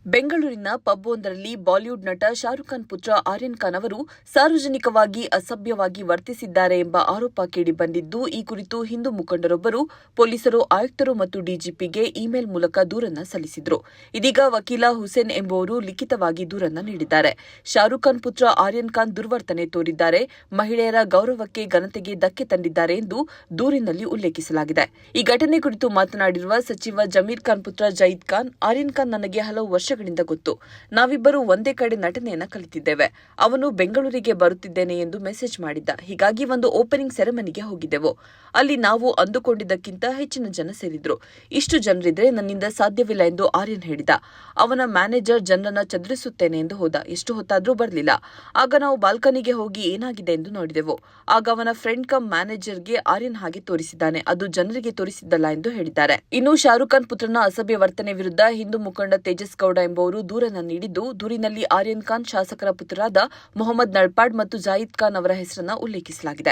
ಬೆಂಗಳೂರಿನ ಪಬ್ ಒಂದರಲ್ಲಿ ಬಾಲಿವುಡ್ ನಟ ಶಾರುಖ್ ಖಾನ್ ಪುತ್ರ ಆರ್ಯನ್ ಖಾನ್ ಅವರು ಸಾರ್ವಜನಿಕವಾಗಿ ಅಸಭ್ಯವಾಗಿ ವರ್ತಿಸಿದ್ದಾರೆ ಎಂಬ ಆರೋಪ ಕೇಳಿಬಂದಿದ್ದು, ಈ ಕುರಿತು ಹಿಂದೂ ಮುಖಂಡರೊಬ್ಬರು ಪೊಲೀಸರು, ಆಯುಕ್ತರು ಮತ್ತು ಡಿಜಿಪಿಗೆ ಇಮೇಲ್ ಮೂಲಕ ದೂರನ್ನ ಸಲ್ಲಿಸಿದ್ರು. ಇದೀಗ ವಕೀಲ ಹುಸೇನ್ ಎಂಬುವರು ಲಿಖಿತವಾಗಿ ದೂರನ್ನ ನೀಡಿದ್ದಾರೆ. ಶಾರುಖ್ ಖಾನ್ ಪುತ್ರ ಆರ್ಯನ್ ಖಾನ್ ದುರ್ವರ್ತನೆ ತೋರಿದ್ದಾರೆ, ಮಹಿಳೆಯರ ಗೌರವಕ್ಕೆ ಘನತೆಗೆ ಧಕ್ಕೆ ತಂದಿದ್ದಾರೆ ಎಂದು ದೂರಿನಲ್ಲಿ ಉಲ್ಲೇಖಿಸಲಾಗಿದೆ. ಈ ಘಟನೆ ಕುರಿತು ಮಾತನಾಡಿರುವ ಸಚಿವ ಜಮೀರ್ ಖಾನ್ ಪುತ್ರ ಜಯೀದ್ ಖಾನ್, ಆರ್ಯನ್ ಖಾನ್ ನನಗೆ ಹಲವು ವರ್ಷಗಳಿಂದ ಗೊತ್ತು. ನಾವಿಬ್ಬರು ಒಂದೇ ಕಡೆ ನಟನೆಯನ್ನ ಕಲಿತಿದ್ದೇವೆ. ಅವನು ಬೆಂಗಳೂರಿಗೆ ಬರುತ್ತಿದ್ದೇನೆ ಎಂದು ಮೆಸೇಜ್ ಮಾಡಿದ್ದ. ಹೀಗಾಗಿ ಒಂದು ಓಪನಿಂಗ್ ಸೆರೆಮನಿಗೆ ಹೋಗಿದ್ದೆವು. ಅಲ್ಲಿ ನಾವು ಅಂದುಕೊಂಡಿದ್ದಕ್ಕಿಂತ ಹೆಚ್ಚಿನ ಜನ ಸೇರಿದ್ರು. ಇಷ್ಟು ಜನರಿದ್ರೆ ನನ್ನಿಂದ ಸಾಧ್ಯವಿಲ್ಲ ಎಂದು ಆರ್ಯನ್ ಹೇಳಿದ. ಅವನ ಮ್ಯಾನೇಜರ್ ಜನರನ್ನ ಚದುರಿಸುತ್ತೇನೆ ಎಂದು ಹೋದ. ಎಷ್ಟು ಹೊತ್ತಾದ್ರೂ ಬರಲಿಲ್ಲ. ಆಗ ನಾವು ಬಾಲ್ಕನಿಗೆ ಹೋಗಿ ಏನಾಗಿದೆ ಎಂದು ನೋಡಿದೆವು. ಆಗ ಅವನ ಫ್ರೆಂಡ್ ಕಮ್ ಮ್ಯಾನೇಜರ್ಗೆ ಆರ್ಯನ್ ಹಾಗೆ ತೋರಿಸಿದ್ದಾನೆ, ಅದು ಜನರಿಗೆ ತೋರಿಸಿದ್ದಲ್ಲ ಎಂದು ಹೇಳಿದ್ದಾರೆ. ಇನ್ನು ಶಾರುಖ್ ಖಾನ್ ಪುತ್ರನ ಅಸಭ್ಯ ವರ್ತನೆ ವಿರುದ್ಧ ಹಿಂದೂ ಮುಖಂಡ ತೇಜಸ್ ಗೌಡ ಎಂಬುವರು ದೂರನ್ನ ನೀಡಿದ್ದು, ದೂರಿನಲ್ಲಿ ಆರ್ಯನ್ ಖಾನ್ ಶಾಸಕರ ಪುತ್ರರಾದ ಮೊಹಮ್ಮದ್ ನಳ್ಪಾಡ್ ಮತ್ತು ಜಾಹಿದ್ ಖಾನ್ ಅವರ ಹೆಸರನ್ನ ಉಲ್ಲೇಖಿಸಲಾಗಿದೆ.